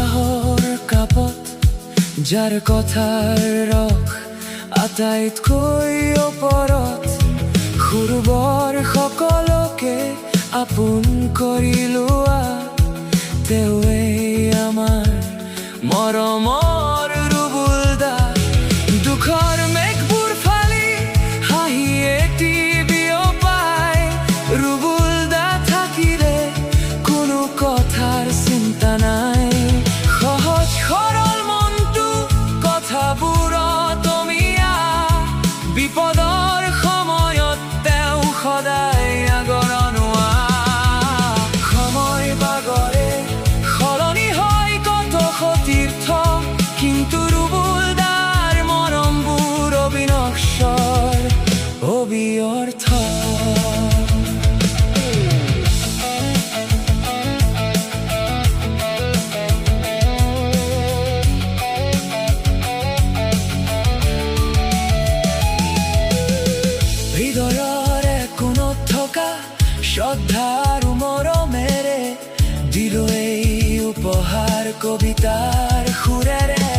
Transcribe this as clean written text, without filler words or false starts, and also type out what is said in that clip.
চাহৰ কাপত যাৰ কথাৰ ৰস আটাইতকৈ ওপৰত, সুৰবৰ সকলোকে আপোন কৰি লোৱা, তেওঁৱেই আমাৰ মৰমৰ ৰুবুল দা। দুখৰ মেঘবোৰ ফালি হাঁহি এটি বিয়পাই, ৰুবুল দা থাকিলে কোনো কথাৰ চিন্তা নাই। সহজ সৰল মনটো কথাবোৰত অমিয়া, বিপদৰ সময়ত তেওঁ সদায় আগৰণুৱা। সময় বাগৰে সলনি হয় কত সতীৰ্থ, কিন্তু ৰুবুল দাৰ মৰমবোৰ অবিনশ্বৰ, অবিৰ্থ। হৃদয়ৰে কোণত থকা শ্ৰদ্ধা আৰু মৰমেৰে দিলো এই উপহাৰ কবিতাৰ সুৰেৰে।